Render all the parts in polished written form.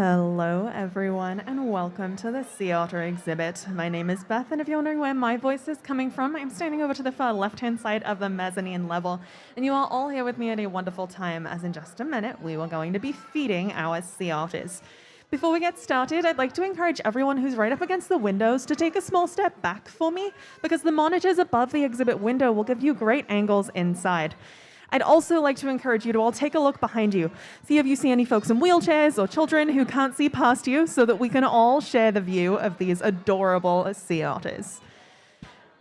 Hello, everyone, and welcome to the Sea Otter exhibit. My name is Beth, and if you're wondering where my voice is coming from, I'm standing over to the far left-hand side of the mezzanine level, and you are all here with me at a wonderful time, as in just a minute, we are going to be feeding our sea otters. Before we get started, I'd like to encourage everyone who's right up against the windows to take a small step back for me, because the monitors above the exhibit window will give you great angles inside. I'd also like to encourage you to all take a look behind you. See if you see any folks in wheelchairs or children who can't see past you so that we can all share the view of these adorable sea otters.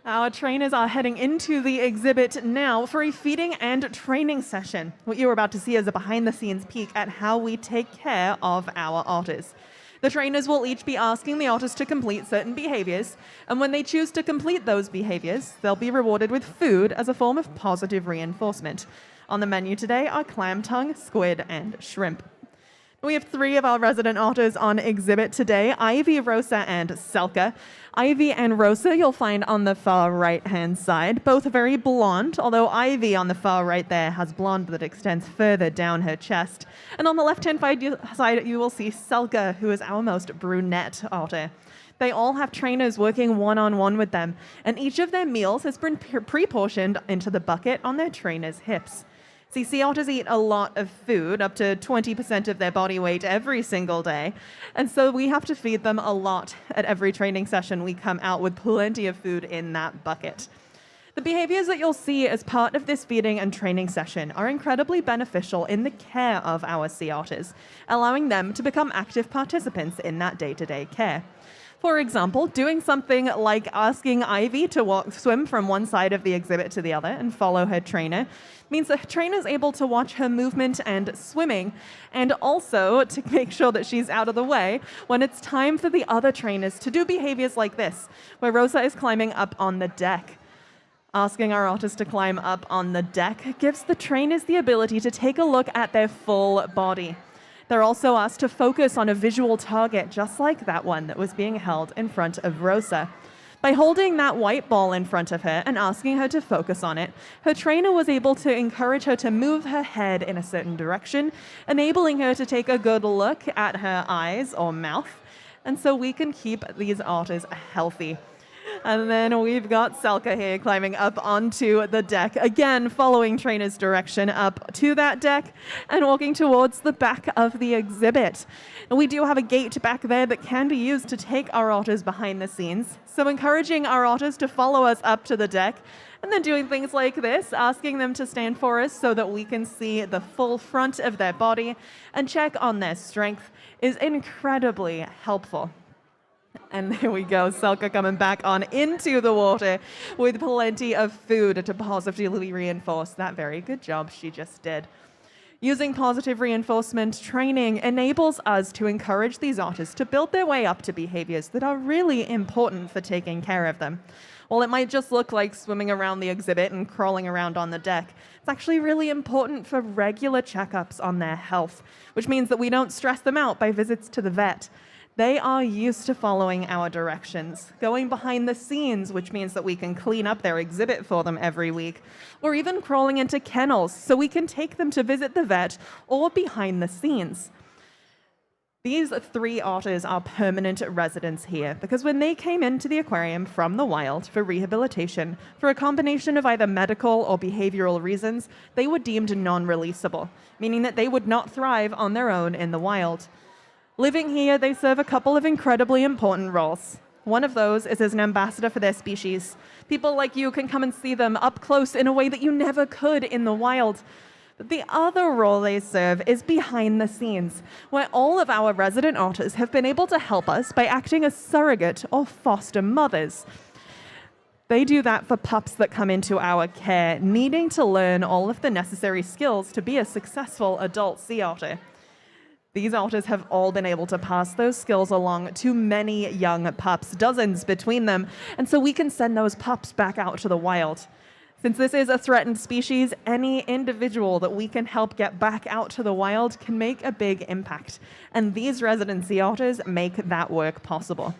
Our trainers are heading into the exhibit now for a feeding and training session. What you're about to see is a behind-the-scenes peek at how we take care of our otters. The trainers will each be asking the otters to complete certain behaviors, and when they choose to complete those behaviors, they'll be rewarded with food as a form of positive reinforcement. On the menu today are clam tongue, squid, and shrimp. We have three of our resident otters on exhibit today, Ivy, Rosa, and Selka. Ivy and Rosa you'll find on the far right-hand side, both very blonde, although Ivy on the far right there has blonde that extends further down her chest. And on the left-hand side you will see Selka, who is our most brunette otter. They all have trainers working one-on-one with them, and each of their meals has been pre-portioned into the bucket on their trainer's hips. See, sea otters eat a lot of food, up to 20% of their body weight every single day. And so we have to feed them a lot at every training session. We come out with plenty of food in that bucket. The behaviors that you'll see as part of this feeding and training session are incredibly beneficial in the care of our sea otters, allowing them to become active participants in that day-to-day care. For example, doing something like asking Ivy to swim from one side of the exhibit to the other and follow her trainer means the trainer is able to watch her movement and swimming, and also to make sure that she's out of the way when it's time for the other trainers to do behaviors like this, where Rosa is climbing up on the deck. Asking our otters to climb up on the deck gives the trainers the ability to take a look at their full body. They're also asked to focus on a visual target, just like that one that was being held in front of Rosa. By holding that white ball in front of her and asking her to focus on it, her trainer was able to encourage her to move her head in a certain direction, enabling her to take a good look at her eyes or mouth, and so we can keep these otters healthy. And then we've got Selka here climbing up onto the deck, again following trainer's direction up to that deck and walking towards the back of the exhibit. And we do have a gate back there that can be used to take our otters behind the scenes, so encouraging our otters to follow us up to the deck and then doing things like this, asking them to stand for us so that we can see the full front of their body and check on their strength is incredibly helpful. And there we go, Selka coming back on into the water with plenty of food to positively reinforce that very good job she just did. Using positive reinforcement training enables us to encourage these otters to build their way up to behaviors that are really important for taking care of them. While it might just look like swimming around the exhibit and crawling around on the deck, it's actually really important for regular checkups on their health, which means that we don't stress them out by visits to the vet. They are used to following our directions, going behind the scenes, which means that we can clean up their exhibit for them every week, or even crawling into kennels so we can take them to visit the vet or behind the scenes. These three otters are permanent residents here because when they came into the aquarium from the wild for rehabilitation, for a combination of either medical or behavioral reasons, they were deemed non-releasable, meaning that they would not thrive on their own in the wild. Living here, they serve a couple of incredibly important roles. One of those is as an ambassador for their species. People like you can come and see them up close in a way that you never could in the wild. But the other role they serve is behind the scenes, where all of our resident otters have been able to help us by acting as surrogate or foster mothers. They do that for pups that come into our care, needing to learn all of the necessary skills to be a successful adult sea otter. These otters have all been able to pass those skills along to many young pups, dozens between them, and so we can send those pups back out to the wild. Since this is a threatened species, any individual that we can help get back out to the wild can make a big impact, and these resident sea otters make that work possible.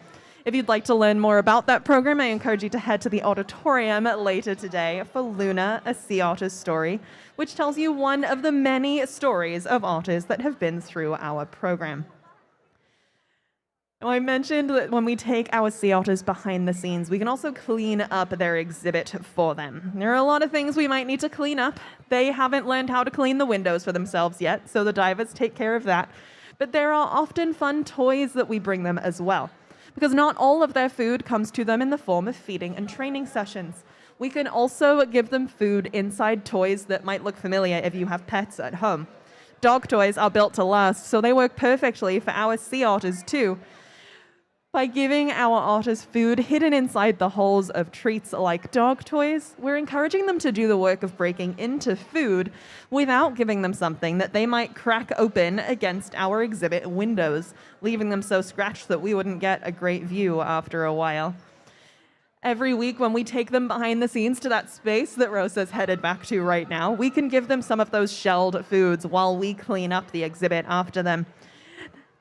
If you'd like to learn more about that program, I encourage you to head to the auditorium later today for Luna, a sea otter's story, which tells you one of the many stories of otters that have been through our program. Now, I mentioned that when we take our sea otters behind the scenes, we can also clean up their exhibit for them. There are a lot of things we might need to clean up. They haven't learned how to clean the windows for themselves yet, so the divers take care of that. But there are often fun toys that we bring them as well, because not all of their food comes to them in the form of feeding and training sessions. We can also give them food inside toys that might look familiar if you have pets at home. Dog toys are built to last, so they work perfectly for our sea otters too. By giving our otters food hidden inside the holes of treats like dog toys, we're encouraging them to do the work of breaking into food without giving them something that they might crack open against our exhibit windows, leaving them so scratched that we wouldn't get a great view after a while. Every week when we take them behind the scenes to that space that Rosa's headed back to right now, we can give them some of those shelled foods while we clean up the exhibit after them.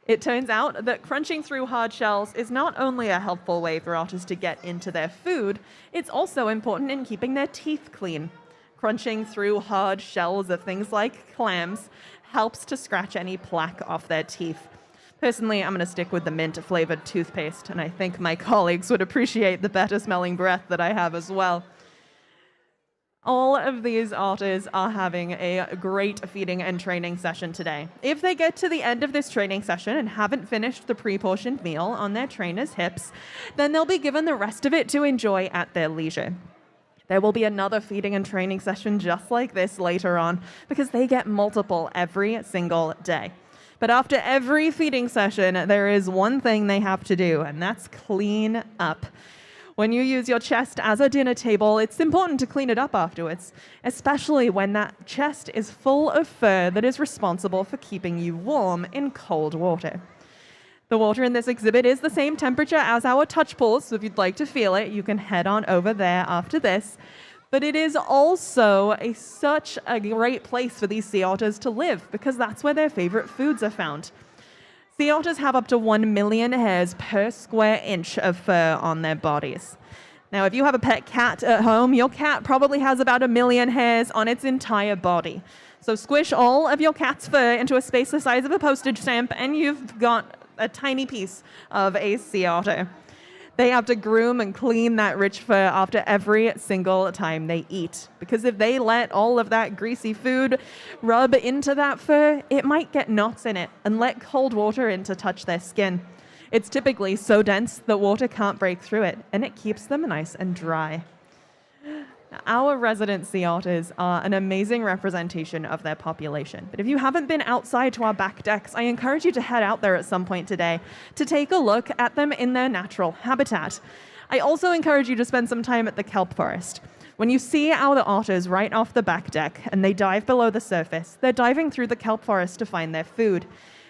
It turns out that crunching through hard shells is not only a helpful way for otters to get into their food, it's also important in keeping their teeth clean. Crunching through hard shells of things like clams helps to scratch any plaque off their teeth. Personally, I'm going to stick with the mint-flavored toothpaste, and I think my colleagues would appreciate the better smelling breath that I have as well. All of these otters are having a great feeding and training session today. If they get to the end of this training session and haven't finished the pre-portioned meal on their trainer's hips, then they'll be given the rest of it to enjoy at their leisure. There will be another feeding and training session just like this later on, because they get multiple every single day. But after every feeding session, there is one thing they have to do, and that's clean up. When you use your chest as a dinner table, it's important to clean it up afterwards, especially when that chest is full of fur that is responsible for keeping you warm in cold water. The water in this exhibit is the same temperature as our touch pools, so if you'd like to feel it, you can head on over there after this. But it is also such a great place for these sea otters to live, because that's where their favorite foods are found. Sea otters have up to 1 million hairs per square inch of fur on their bodies. Now, if you have a pet cat at home, your cat probably has about 1 million hairs on its entire body. So squish all of your cat's fur into a space the size of a postage stamp, and you've got a tiny piece of a sea otter. They have to groom and clean that rich fur after every single time they eat, because if they let all of that greasy food rub into that fur, it might get knots in it and let cold water in to touch their skin. It's typically so dense that water can't break through it, and it keeps them nice and dry. Now, our resident sea otters are an amazing representation of their population. But if you haven't been outside to our back decks, I encourage you to head out there at some point today to take a look at them in their natural habitat. I also encourage you to spend some time at the kelp forest. When you see our otters right off the back deck and they dive below the surface, they're diving through the kelp forest to find their food.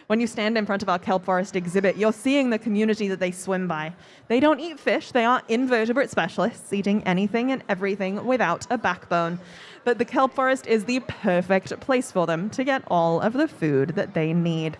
When you stand in front of our kelp forest exhibit, you're seeing the community that they swim by. They don't eat fish. They are invertebrate specialists, eating anything and everything without a backbone. But the kelp forest is the perfect place for them to get all of the food that they need.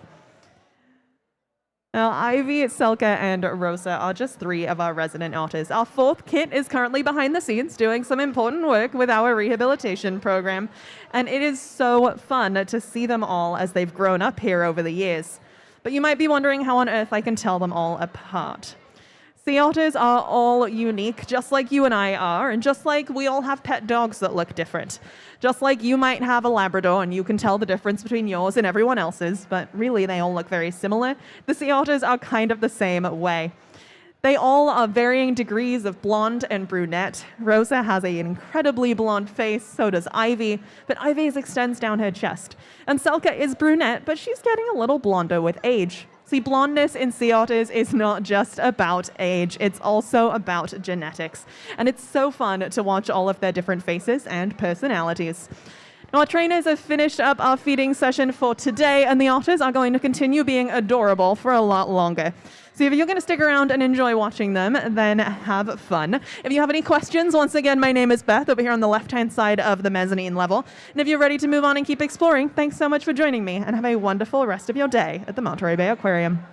Now, Ivy, Selka, and Rosa are just 3 of our resident otters. Our 4th kit is currently behind the scenes doing some important work with our rehabilitation program, and it is so fun to see them all as they've grown up here over the years. But you might be wondering how on earth I can tell them all apart. Sea otters are all unique, just like you and I are, and just like we all have pet dogs that look different. Just like you might have a Labrador and you can tell the difference between yours and everyone else's, but really they all look very similar. The sea otters are kind of the same way. They all are varying degrees of blonde and brunette. Rosa has an incredibly blonde face, so does Ivy, but Ivy's extends down her chest. And Selka is brunette, but she's getting a little blonder with age. See, blondness in sea otters is not just about age, it's also about genetics. And it's so fun to watch all of their different faces and personalities. Now, our trainers have finished up our feeding session for today, and the otters are going to continue being adorable for a lot longer. So if you're going to stick around and enjoy watching them, then have fun. If you have any questions, once again, my name is Beth over here on the left-hand side of the mezzanine level. And if you're ready to move on and keep exploring, thanks so much for joining me, and have a wonderful rest of your day at the Monterey Bay Aquarium.